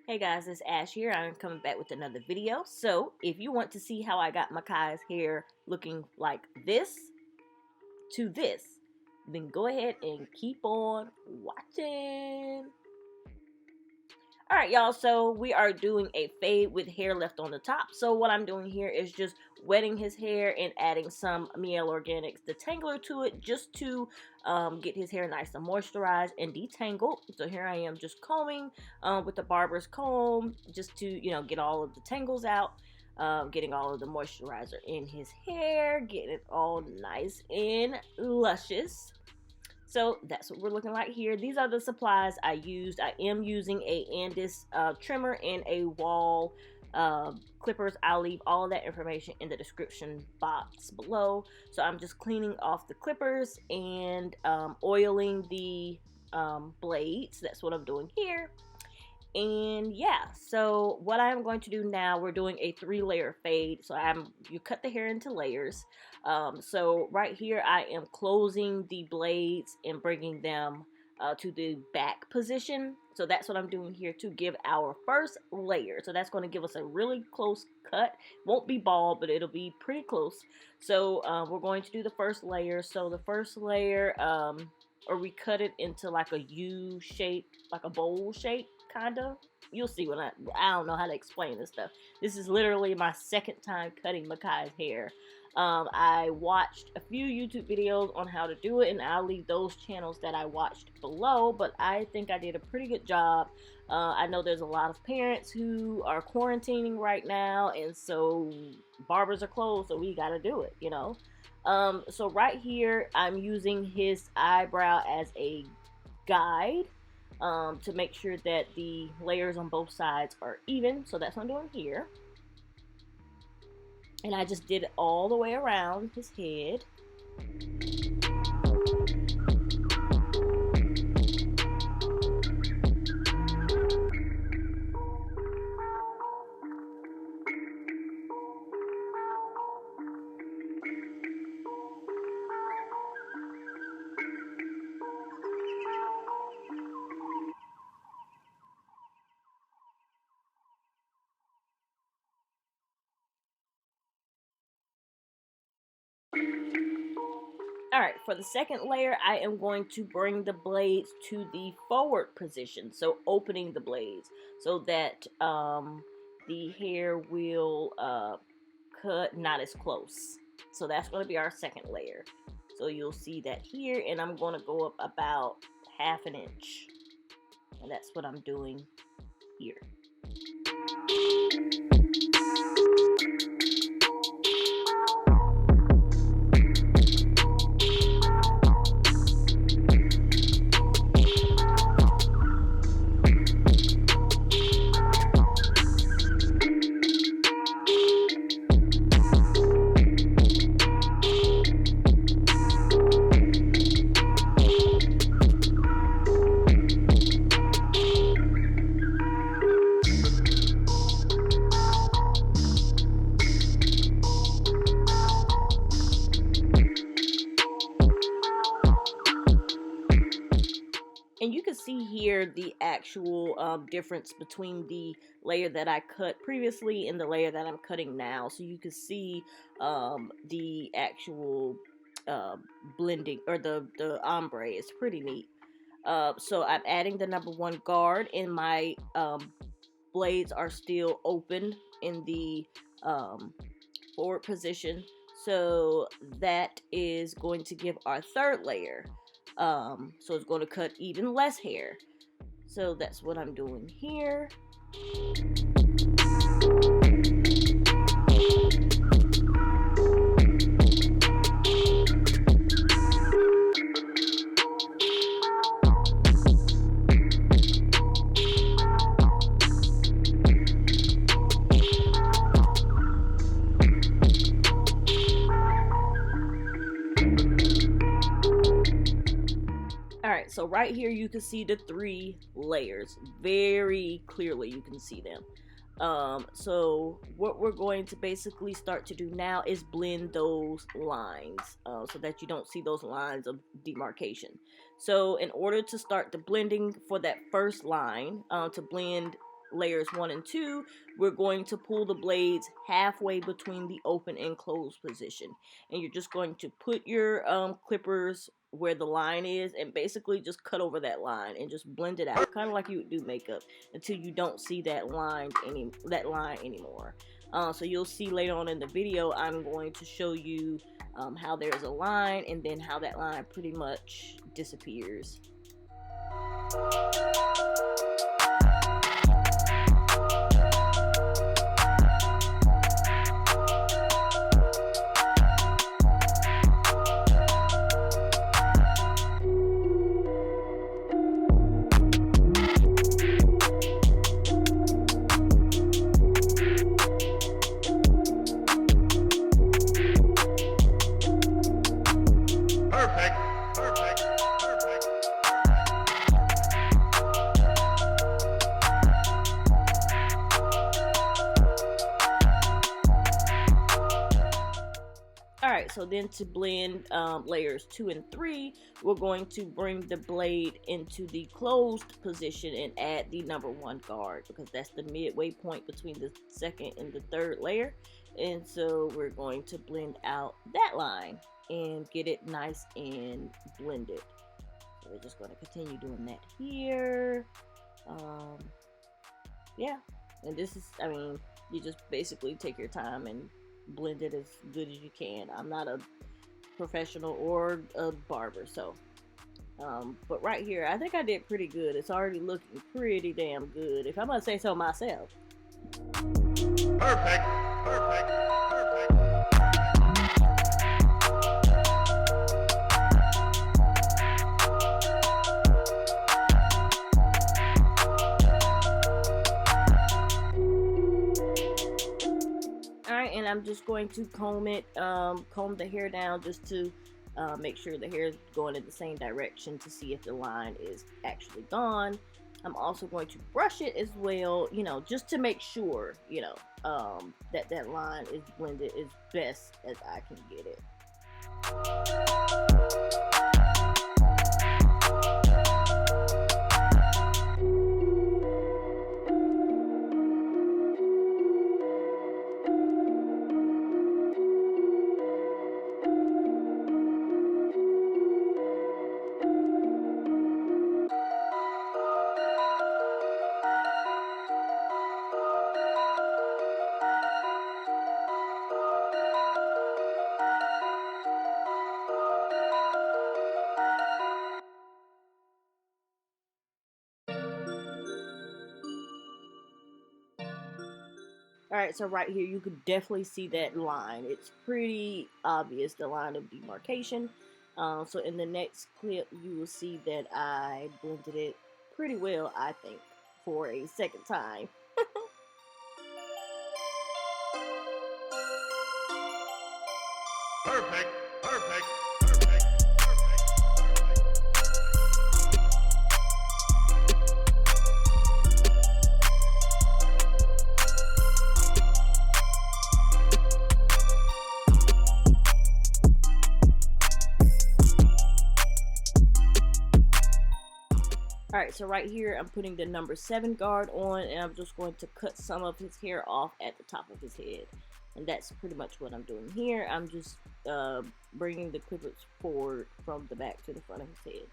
Hey guys, it's Ash here. I'm coming back with another video. So, if you want to see how I got Mekhi's hair looking like this to this, then go ahead and keep on watching. Alright, y'all, so we are doing a fade with hair left on the top. So what I'm doing here is just wetting his hair and adding some Yall Organics detangler to it just to get his hair nice and moisturized and detangled. So here I am just combing with the barber's comb just to, get all of the tangles out. Getting all of the moisturizer in his hair, getting it all nice and luscious. So that's what we're looking like here. These are the supplies I used. I am using a Andis trimmer and a Wahl clippers. I'll leave all of that information in the description box below. So I'm just cleaning off the clippers and oiling the blades. That's what I'm doing here. And yeah, so what I'm going to do now, we're doing a 3-layer fade. So you cut the hair into layers. So right here, I am closing the blades and bringing them to the back position. So that's what I'm doing here to give our first layer. So that's going to give us a really close cut. Won't be bald, but it'll be pretty close. So we're going to do the first layer. So the first layer, or we cut it into like a U shape, like a bowl shape. Kinda. You'll see when I don't know how to explain this stuff. This is literally my second time cutting Mekhi's hair. I watched a few YouTube videos on how to do it, and I'll leave those channels that I watched below, but I think I did a pretty good job. I know there's a lot of parents who are quarantining right now, and so barbers are closed, so we gotta do it, So right here, I'm using his eyebrow as a guide. To make sure that the layers on both sides are even. So that's what I'm doing here. And I just did it all the way around his head. Alright, for the second layer, I am going to bring the blades to the forward position. So opening the blades so that the hair will cut not as close. So that's going to be our second layer. So you'll see that here, and I'm going to go up about ½ an inch. And that's what I'm doing here. And you can see here the actual difference between the layer that I cut previously and the layer that I'm cutting now. So you can see the actual blending, or the ombre. It's pretty neat. So I'm adding the number 1 guard, and my blades are still open in the forward position. So that is going to give our third layer. So it's going to cut even less hair. So that's what I'm doing here. Alright, so right here you can see the 3 layers. Very clearly you can see them. So what we're going to basically start to do now is blend those lines so that you don't see those lines of demarcation. So in order to start the blending for that first line, to blend layers 1 and 2, we're going to pull the blades halfway between the open and closed position. And you're just going to put your clippers where the line is and basically just cut over that line and just blend it out, kind of like you would do makeup, until you don't see that line anymore. So you'll see later on in the video, I'm going to show you how there's a line and then how that line pretty much disappears. Alright, so then to blend layers 2 and 3, we're going to bring the blade into the closed position and add the number 1 guard, because that's the midway point between the second and the third layer. And so we're going to blend out that line and get it nice and blended. So we're just going to continue doing that here. Yeah, and this is, I mean, you just basically take your time and blend it as good as you can. I'm not a professional or a barber, so but right here I think I did pretty good. It's already looking pretty damn good, if I'm gonna say so myself. Perfect. And I'm just going to comb the hair down just to make sure the hair is going in the same direction to see if the line is actually gone. I'm also going to brush it as well, you know, just to make sure, you know, that that line is blended as best as I can get it. Alright, so right here you can definitely see that line. It's pretty obvious, the line of demarcation. So in the next clip you will see that I blended it pretty well, I think, for a second time. Perfect. Alright, so right here I'm putting the number 7 guard on, and I'm just going to cut some of his hair off at the top of his head. And that's pretty much what I'm doing here. I'm just bringing the clippers forward from the back to the front of his head.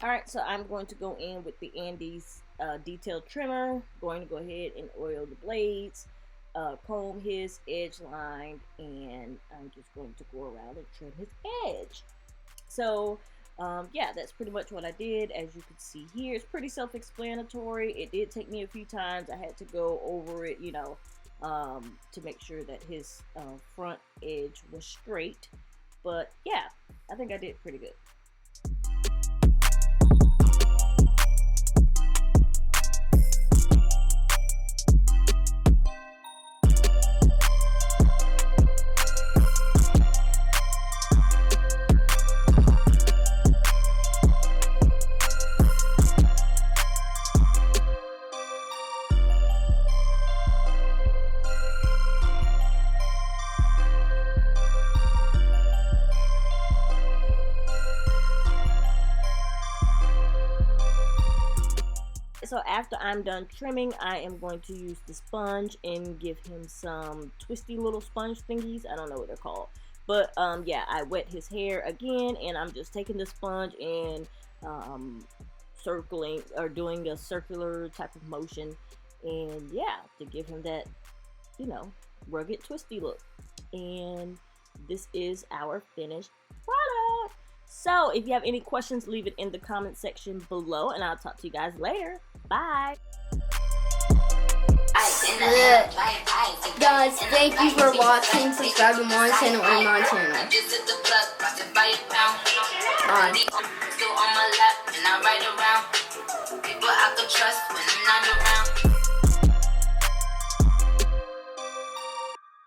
Alright, so I'm going to go in with the Andis detailed trimmer. Going to go ahead and oil the blades, comb his edge line, and I'm just going to go around and trim his edge. So yeah, that's pretty much what I did. As you can see here, it's pretty self-explanatory. It did take me a few times. I had to go over it, you know, to make sure that his front edge was straight. But yeah, I think I did pretty good. Alright, so after I'm done trimming, I am going to use the sponge and give him some twisty little sponge thingies. I don't know what they're called. But, yeah, I wet his hair again, and I'm just taking the sponge and, circling, or doing a circular type of motion. And, yeah, to give him that, you know, rugged, twisty look. And this is our finished product. So, if you have any questions, leave it in the comment section below, and I'll talk to you guys later. Bye. Guys, thank you for watching. Subscribe to my channel and my channel. Bye.